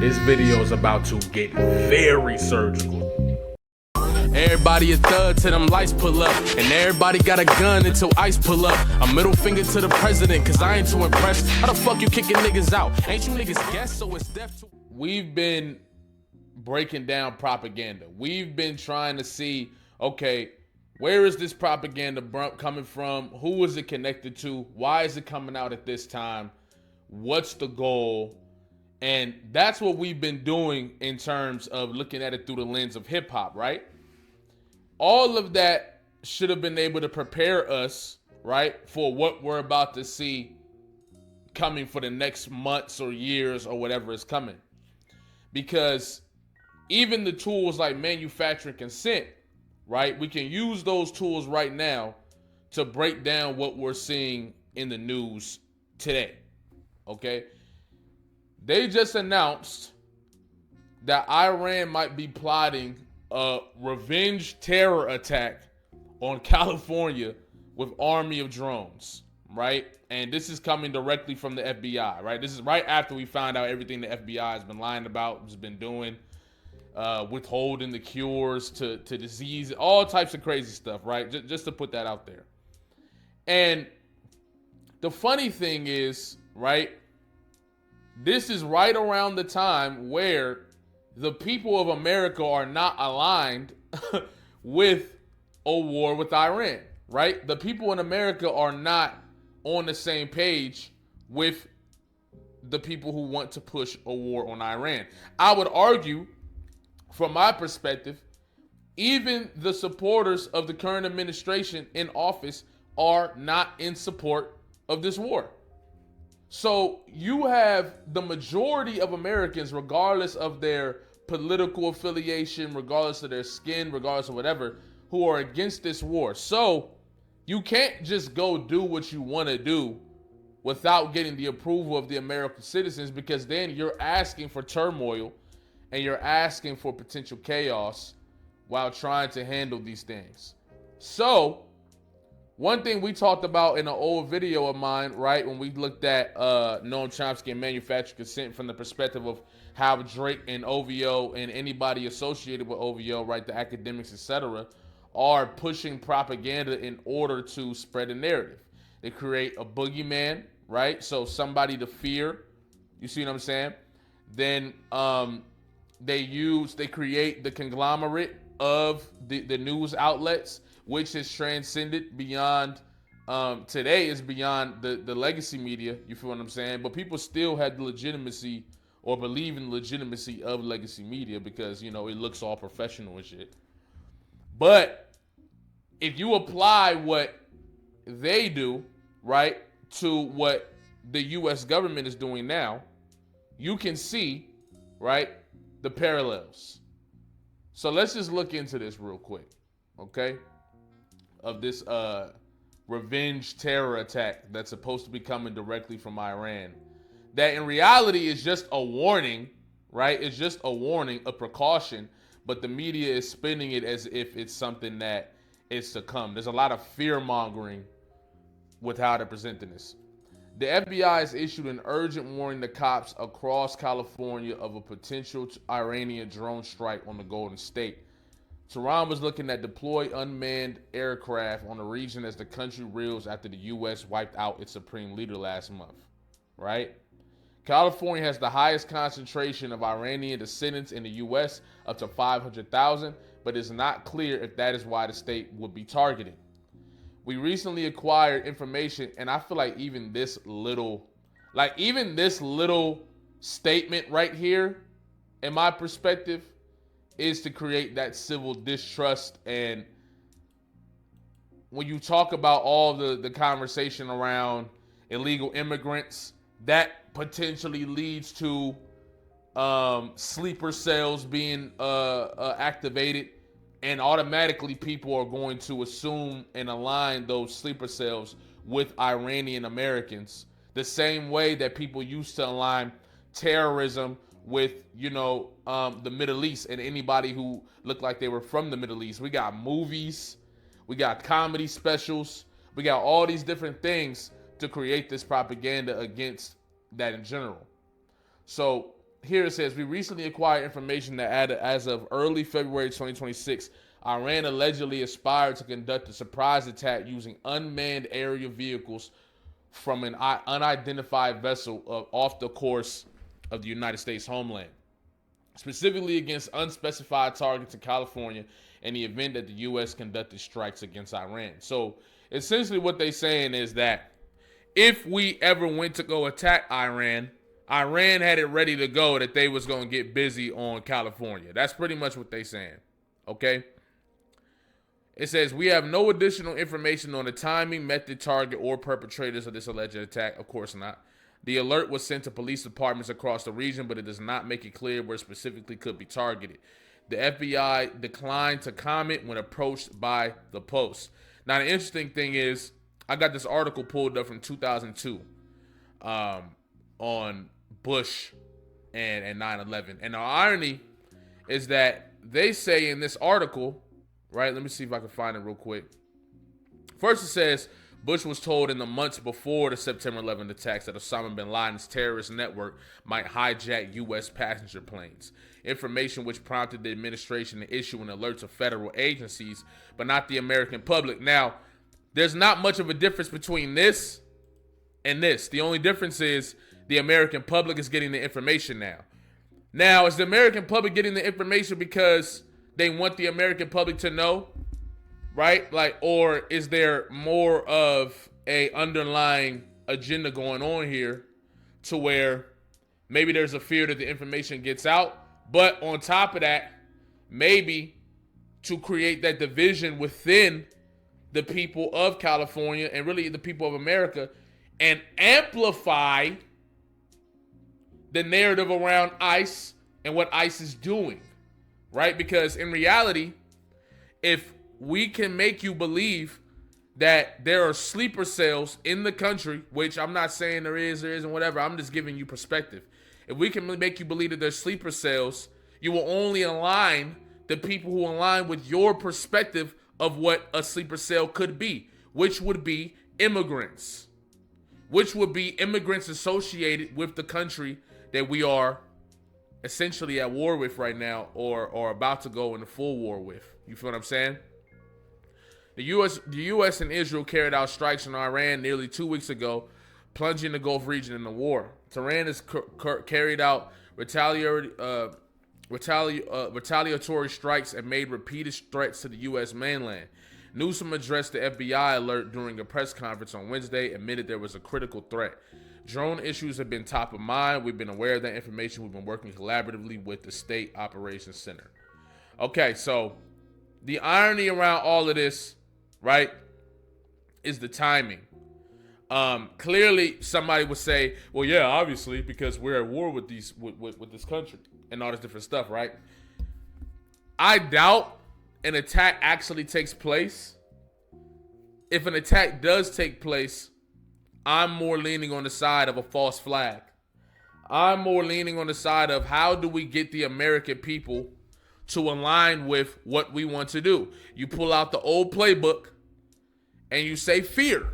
This video is about to get very surgical. Everybody a thug till them lights pull up, and everybody got a gun until ICE pull up. A middle finger to the president, cause I ain't too impressed. How the fuck you kicking niggas out? Ain't you niggas guess, so it's death to... We've been breaking down propaganda. We've been trying to see, okay, where is this propaganda coming from? Who is it connected to? Why is it coming out at this time? What's the goal? And that's what we've been doing in terms of looking at it through the lens of hip hop, right? All of that should have been able to prepare us, right, for what we're about to see coming for the next months or years or whatever is coming. Because even the tools like manufacturing consent, right, we can use those tools right now to break down what we're seeing in the news today, okay? They just announced that Iran might be plotting a revenge terror attack on California with army of drones, right? And this is coming directly from the FBI, right? This is right after we found out everything the FBI has been lying about, has been doing, withholding the cures to disease, all types of crazy stuff, right? Just to put that out there. And the funny thing is, right, this is right around the time where the people of America are not aligned with a war with Iran, right? The people in America are not on the same page with the people who want to push a war on Iran. I would argue, from my perspective, even the supporters of the current administration in office are not in support of this war. So you have the majority of Americans, regardless of their political affiliation, regardless of their skin, regardless of whatever, who are against this war. So you can't just go do what you want to do without getting the approval of the American citizens, because then you're asking for turmoil and you're asking for potential chaos while trying to handle these things. So one thing we talked about in an old video of mine, right, when we looked at Noam Chomsky and manufactured consent from the perspective of how Drake and OVO and anybody associated with OVO, right, the academics, etc., are pushing propaganda in order to spread a narrative. They create a boogeyman, right, so somebody to fear. You see what I'm saying? Then they create the conglomerate of the news outlets, which has transcended beyond, today is beyond the legacy media, you feel what I'm saying? But people still had the legitimacy or believe in the legitimacy of legacy media because, you know, it looks all professional and shit. But if you apply what they do, right, to what the US government is doing now, you can see, right, the parallels. So let's just look into this real quick, okay? Of this revenge terror attack that's supposed to be coming directly from Iran. That in reality is just a warning, right? It's just a warning, a precaution, but the media is spinning it as if it's something that is to come. There's a lot of fear mongering with how they're presenting this. The FBI has issued an urgent warning to cops across California of a potential Iranian drone strike on the Golden State. Tehran was looking at deploy unmanned aircraft on the region as the country reels after the U.S. wiped out its supreme leader last month, right? California has the highest concentration of Iranian descendants in the U.S., up to 500,000, but it's not clear if that is why the state would be targeted. We recently acquired information, and I feel like even this little statement right here, in my perspective, is to create that civil distrust. And when you talk about all the conversation around illegal immigrants, that potentially leads to sleeper cells being activated, and automatically people are going to assume and align those sleeper cells with Iranian Americans, the same way that people used to align terrorism with, you know, the Middle East and anybody who looked like they were from the Middle East. We got movies, we got comedy specials, we got all these different things to create this propaganda against that in general. So here it says, we recently acquired information that as of early February 2026, Iran allegedly aspired to conduct a surprise attack using unmanned aerial vehicles from an unidentified vessel off the course of the United States homeland, specifically against unspecified targets in California in the event that the U.S. conducted strikes against Iran. So essentially what they're saying is that if we ever went to go attack Iran, Iran had it ready to go that they was going to get busy on California. That's pretty much what they're saying, okay? It says, we have no additional information on the timing, method, target, or perpetrators of this alleged attack. Of course not. The alert was sent to police departments across the region, but it does not make it clear where specifically could be targeted. The FBI declined to comment when approached by the Post. Now, the interesting thing is, I got this article pulled up from 2002 on Bush and 9/11. And the irony is that they say in this article, right? Let me see if I can find it real quick. First, it says Bush was told in the months before the September 11 attacks that Osama bin Laden's terrorist network might hijack U.S. passenger planes. Information which prompted the administration to issue an alert to federal agencies, but not the American public. Now, there's not much of a difference between this and this. The only difference is the American public is getting the information now. Now, is the American public getting the information because they want the American public to know, right? Like, or is there more of a underlying agenda going on here to where maybe there's a fear that the information gets out, but on top of that, maybe to create that division within the people of California and really the people of America and amplify the narrative around ICE and what ICE is doing, right? Because in reality, if we can make you believe that there are sleeper cells in the country, which I'm not saying there isn't, whatever. I'm just giving you perspective. If we can make you believe that there's sleeper cells, you will only align the people who align with your perspective of what a sleeper cell could be, which would be immigrants, associated with the country that we are essentially at war with right now, or about to go into full war with. You feel what I'm saying? The U.S. and Israel carried out strikes on Iran nearly 2 weeks ago, plunging the Gulf region in the war. Tehran has carried out retaliatory strikes and made repeated threats to the U.S. mainland. Newsom addressed the FBI alert during a press conference on Wednesday, admitted there was a critical threat. Drone issues have been top of mind. We've been aware of that information. We've been working collaboratively with the State Operations Center. Okay, so the irony around all of this, right, is the timing. Clearly, somebody would say, well, yeah, obviously, because we're at war with with this country and all this different stuff, right? I doubt an attack actually takes place. If an attack does take place, I'm more leaning on the side of a false flag. I'm more leaning on the side of how do we get the American people to align with what we want to do. You pull out the old playbook and you say fear,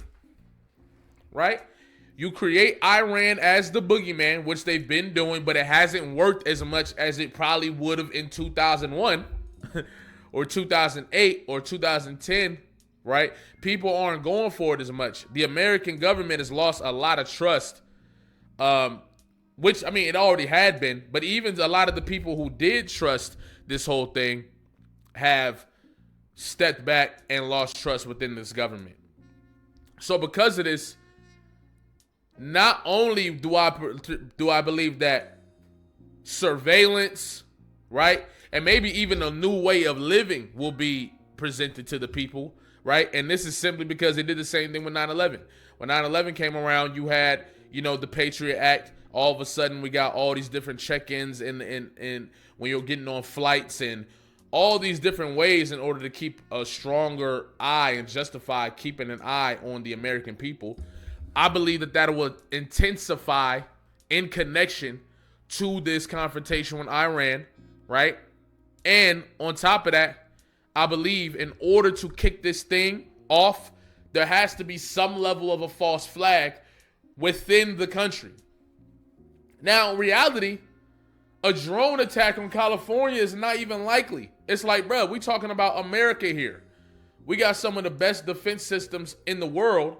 right? You create Iran as the boogeyman, which they've been doing, but it hasn't worked as much as it probably would have in 2001 or 2008 or 2010, right? People aren't going for it as much. The American government has lost a lot of trust, which, I mean, it already had been, but even a lot of the people who did trust this whole thing have stepped back and lost trust within this government. So because of this, not only do I believe that surveillance, right, and maybe even a new way of living will be presented to the people, right? And this is simply because they did the same thing with 9/11. When 9/11 came around, you had, the Patriot Act. All of a sudden, we got all these different check-ins in when you're getting on flights and all these different ways in order to keep a stronger eye and justify keeping an eye on the American people. I believe that will intensify in connection to this confrontation with Iran, right? And on top of that, I believe in order to kick this thing off, there has to be some level of a false flag within the country. Now, in reality, A drone attack on California is not even likely. It's like, bro, we talking about America here. We got some of the best defense systems in the world.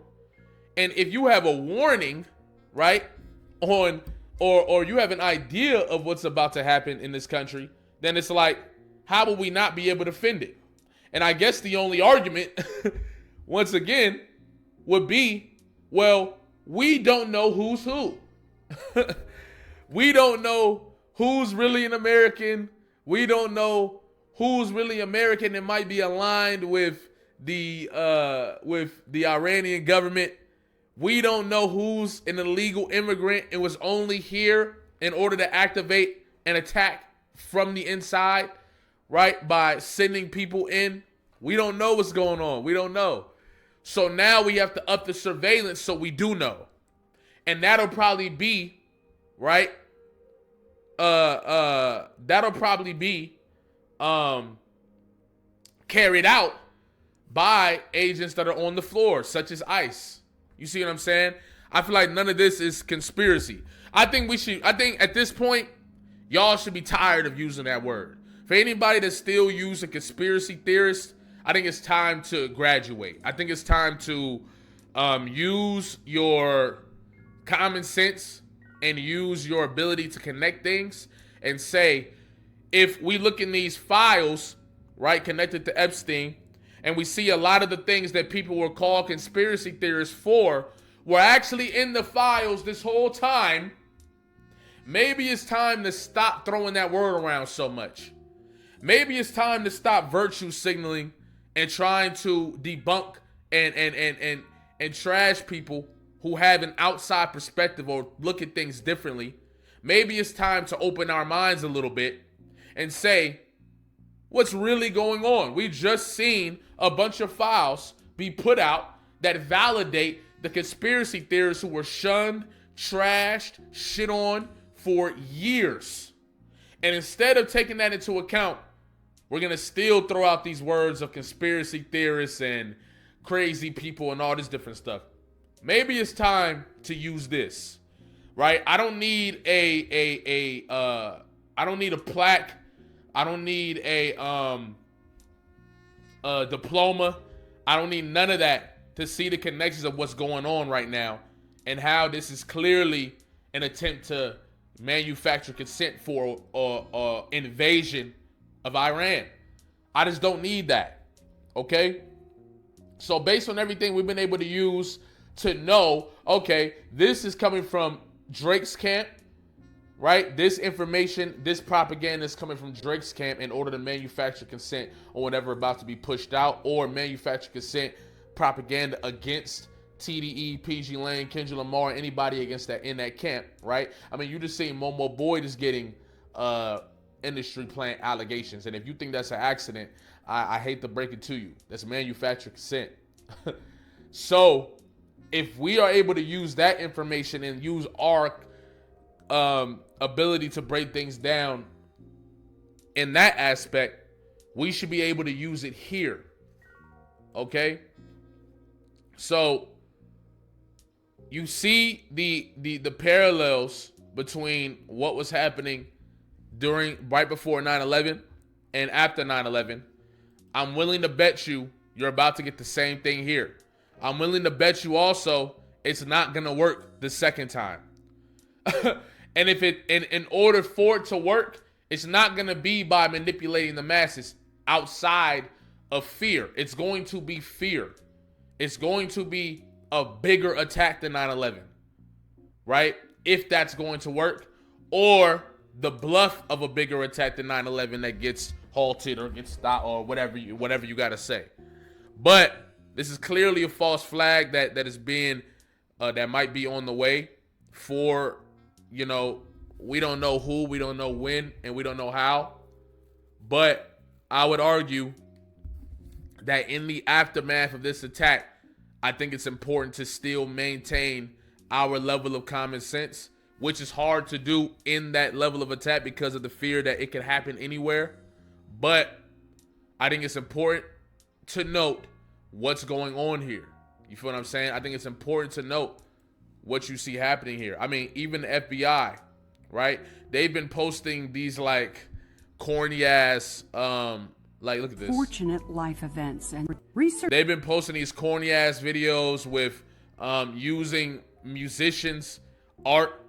And if you have a warning, right, on or you have an idea of what's about to happen in this country, then it's like, how will we not be able to defend it? And I guess the only argument, once again, would be, well, we don't know who's who. We don't know who's really an American. We don't know who's really American and might be aligned with the Iranian government. We don't know who's an illegal immigrant and was only here in order to activate an attack from the inside, right? By sending people in. We don't know what's going on. We don't know. So now we have to up the surveillance so we do know. And that'll probably be, right? That'll probably be carried out by agents that are on the floor, such as ICE. You see what I'm saying? I feel like none of this is conspiracy. I think at this point, y'all should be tired of using that word. For anybody that still use a conspiracy theorist, I think it's time to graduate. I think it's time to use your common sense and use your ability to connect things and say, if we look in these files, right, connected to Epstein, and we see a lot of the things that people were called conspiracy theorists for were actually in the files this whole time, maybe it's time to stop throwing that word around so much. Maybe it's time to stop virtue signaling and trying to debunk and trash people who have an outside perspective or look at things differently. Maybe it's time to open our minds a little bit and say, what's really going on? We just seen a bunch of files be put out that validate the conspiracy theorists who were shunned, trashed, shit on for years. And instead of taking that into account, we're going to still throw out these words of conspiracy theorists and crazy people and all this different stuff. Maybe it's time to use this, right? I don't need a plaque. I don't need a diploma. I don't need none of that to see the connections of what's going on right now and how this is clearly an attempt to manufacture consent for invasion of Iran. I just don't need that, okay? So based on everything we've been able to use to know, okay, this is coming from Drake's camp, right? This information, this propaganda is coming from Drake's camp in order to manufacture consent on whatever about to be pushed out, or manufacture consent propaganda against TDE, PG Lane, Kendrick Lamar, anybody against that in that camp, right? I mean, you just seen Momo Boyd is getting industry plant allegations, and if you think that's an accident, I hate to break it to you. That's manufactured consent. So if we are able to use that information and use our ability to break things down in that aspect, we should be able to use it here. Okay? So you see the parallels between what was happening right before 9/11 and after 9/11. I'm willing to bet you're about to get the same thing here. I'm willing to bet you also it's not gonna work the second time. And if in order for it to work, it's not gonna be by manipulating the masses outside of fear. It's going to be fear. It's going to be a bigger attack than 9/11, right? If that's going to work, or the bluff of a bigger attack than 9/11 that gets halted or gets stopped or whatever you gotta say. But this is clearly a false flag that is being that might be on the way for, we don't know who, we don't know when, and we don't know how. But I would argue that in the aftermath of this attack, I think it's important to still maintain our level of common sense, which is hard to do in that level of attack because of the fear that it could happen anywhere. But I think it's important to note what's going on here. You feel what I'm saying? I think it's important to note what you see happening here. I mean, even the FBI right? They've been posting these like corny ass, like look at this. Fortunate life events and research. They've been posting these corny ass videos with using musicians' art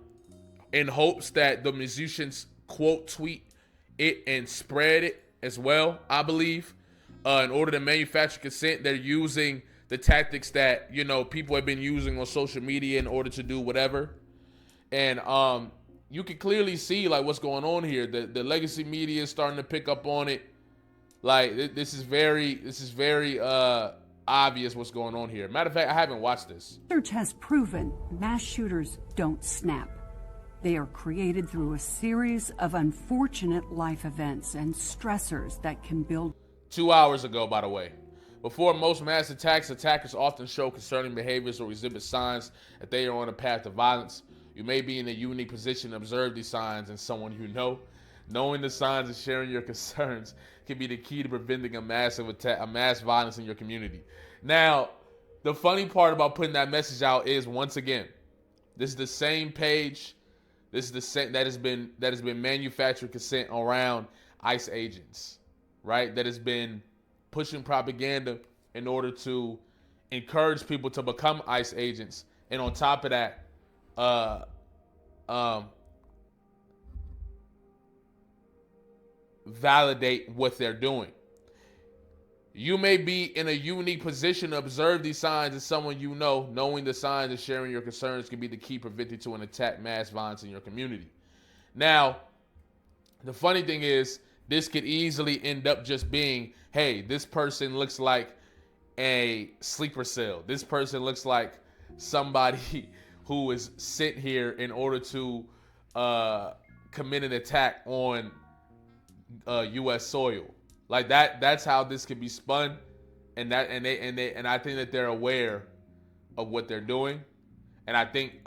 in hopes that the musicians quote tweet it and spread it as well, I believe. In order to manufacture consent, they're using the tactics that, you know, people have been using on social media in order to do whatever. And you can clearly see like what's going on here. The legacy media is starting to pick up on it. Like this is very obvious what's going on here. Matter of fact, I haven't watched this. Research has proven mass shooters don't snap. They are created through a series of unfortunate life events and stressors that can build. 2 hours ago, by the way. Before most mass attacks, attackers often show concerning behaviors or exhibit signs that they are on a path to violence. You may be in a unique position to observe these signs in someone you know. Knowing the signs and sharing your concerns can be the key to preventing a massive attack, a mass violence in your community. Now, the funny part about putting that message out is, once again, this is the same page. This is the same that has been manufactured consent around ICE agents, right? That has been pushing propaganda in order to encourage people to become ICE agents, and on top of that, validate what they're doing. You may be in a unique position to observe these signs as someone you know. Knowing the signs and sharing your concerns can be the key preventing to an attack mass violence in your community. Now, the funny thing is, this could easily end up just being, hey, this person looks like a sleeper cell. This person looks like somebody who is sent here in order to commit an attack on U.S. soil. Like that's how this could be spun, and I think that they're aware of what they're doing, and I think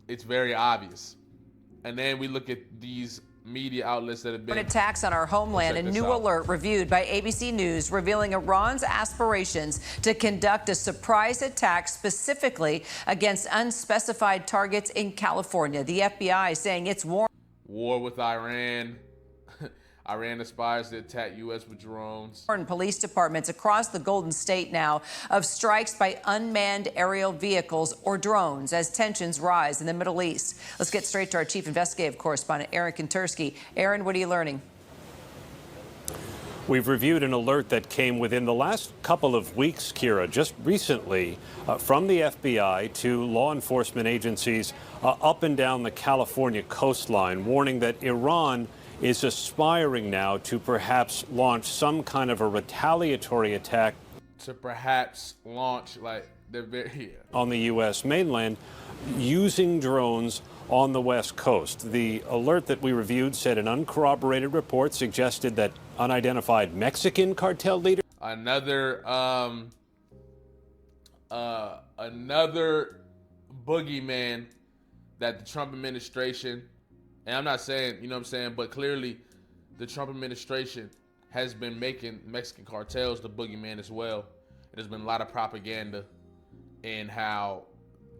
it's very obvious. And then we look at these media outlets that have been attacks on our homeland. A new alert reviewed by ABC News revealing Iran's aspirations to conduct a surprise attack specifically against unspecified targets in California. The FBI saying it's war with Iran. Iran aspires to attack U.S. with drones. Police departments across the Golden State now of strikes by unmanned aerial vehicles or drones as tensions rise in the Middle East. Let's get straight to our chief investigative correspondent, Aaron Kontersky. Aaron, what are you learning? We've reviewed an alert that came within the last couple of weeks, Kira, just recently from the FBI to law enforcement agencies up and down the California coastline, warning that Iran is aspiring now to perhaps launch some kind of a retaliatory attack on the U.S. mainland using drones on the West Coast. The alert that we reviewed said an uncorroborated report suggested that unidentified Mexican cartel leader. Another boogeyman that the Trump administration, and I'm not saying, you know what I'm saying, but clearly the Trump administration has been making Mexican cartels the boogeyman as well. There's been a lot of propaganda in how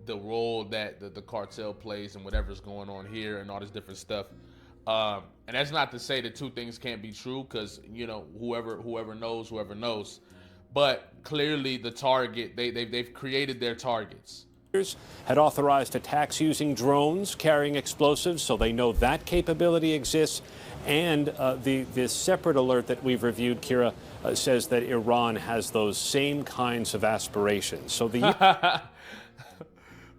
the role that the cartel plays and whatever's going on here and all this different stuff. And that's not to say that two things can't be true, because, you know, whoever knows. But clearly the target, they've created their targets. Had authorized attacks using drones carrying explosives, so they know that capability exists. And the separate alert that we've reviewed, Kira, says that Iran has those same kinds of aspirations. So the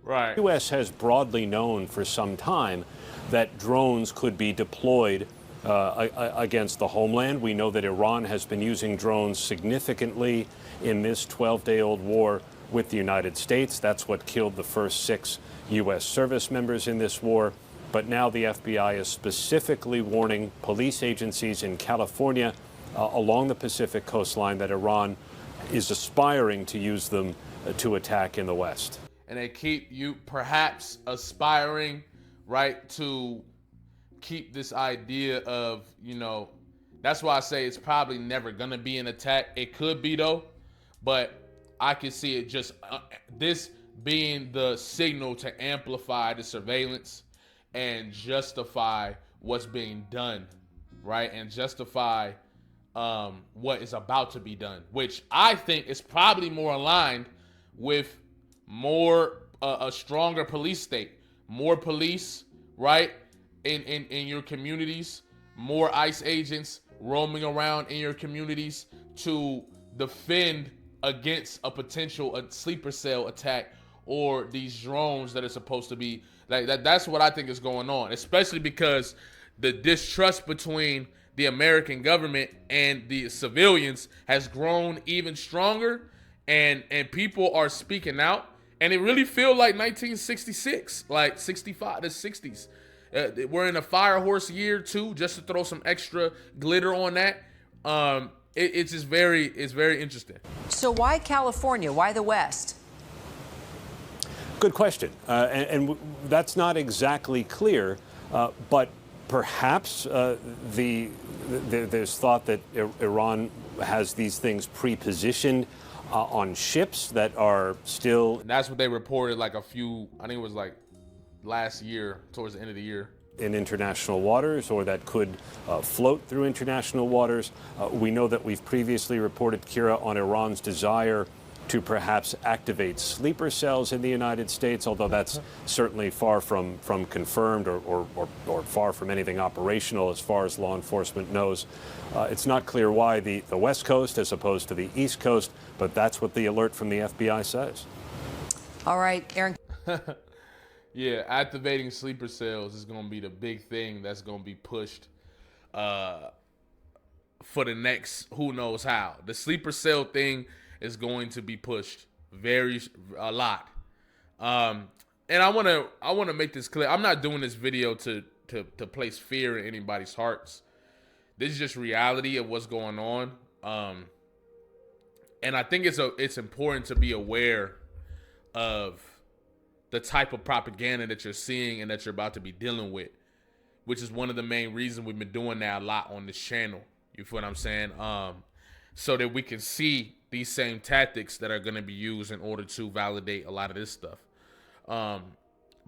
right. U.S. has broadly known for some time that drones could be deployed against the homeland. We know that Iran has been using drones significantly in this 12-day-old war with the United States. That's what killed the first 6 U.S. service members in this war. But now the FBI is specifically warning police agencies in California along the Pacific coastline that Iran is aspiring to use them to attack in the West. And they keep you perhaps aspiring, right, to keep this idea of, you know, that's why I say it's probably never going to be an attack. It could be, though, but I can see it just this being the signal to amplify the surveillance and justify what's being done, right? And justify what is about to be done, which I think is probably more aligned with more a stronger police state, more police, right, in your communities, more ICE agents roaming around in your communities to defend against a potential sleeper cell attack or these drones that are supposed to be like that. That's what I think is going on, especially because the distrust between the American government and the civilians has grown even stronger, and people are speaking out, and it really feel like 1966, like 65, the 60s. We're in a fire horse year too, just to throw some extra glitter on that. It's just very interesting. So why California? Why the West? Good question. And that's not exactly clear, but perhaps there's thought that Iran has these things pre-positioned on ships that are still... And that's what they reported like I think it was like last year, towards the end of the year. In international waters, or that could float through international waters. We know that we've previously reported, Kira, on Iran's desire to perhaps activate sleeper cells in the United States, although that's certainly far from confirmed or far from anything operational as far as law enforcement knows. It's not clear why the West Coast as opposed to the East Coast, but that's what the alert from the FBI says. All right, Aaron. Yeah, activating sleeper cells is going to be the big thing that's going to be pushed for the next who knows how. The sleeper cell thing is going to be pushed a lot. And I want to make this clear. I'm not doing this video to place fear in anybody's hearts. This is just reality of what's going on. And I think it's important to be aware of the type of propaganda that you're seeing and that you're about to be dealing with, which is one of the main reasons we've been doing that a lot on this channel. You feel what I'm saying? So that we can see these same tactics that are going to be used in order to validate a lot of this stuff.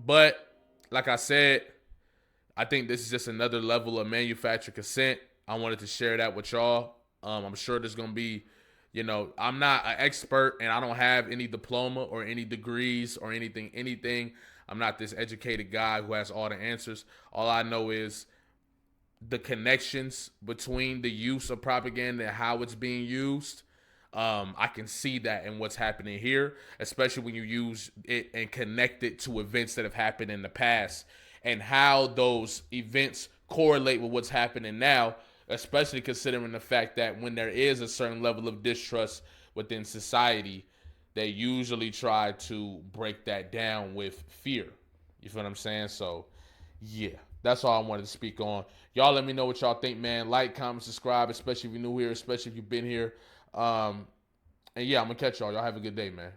But like I said, I think this is just another level of manufacturer consent. I wanted to share that with y'all. I'm sure there's going to be, I'm not an expert and I don't have any diploma or any degrees or anything. I'm not this educated guy who has all the answers. All I know is the connections between the use of propaganda and how it's being used. I can see that in what's happening here, especially when you use it and connect it to events that have happened in the past and how those events correlate with what's happening now, especially considering the fact that when there is a certain level of distrust within society, they usually try to break that down with fear. You feel what I'm saying? So, yeah, that's all I wanted to speak on. Y'all let me know what y'all think, man. Like, comment, subscribe, especially if you're new here, especially if you've been here. And yeah, I'm going to catch y'all. Y'all have a good day, man.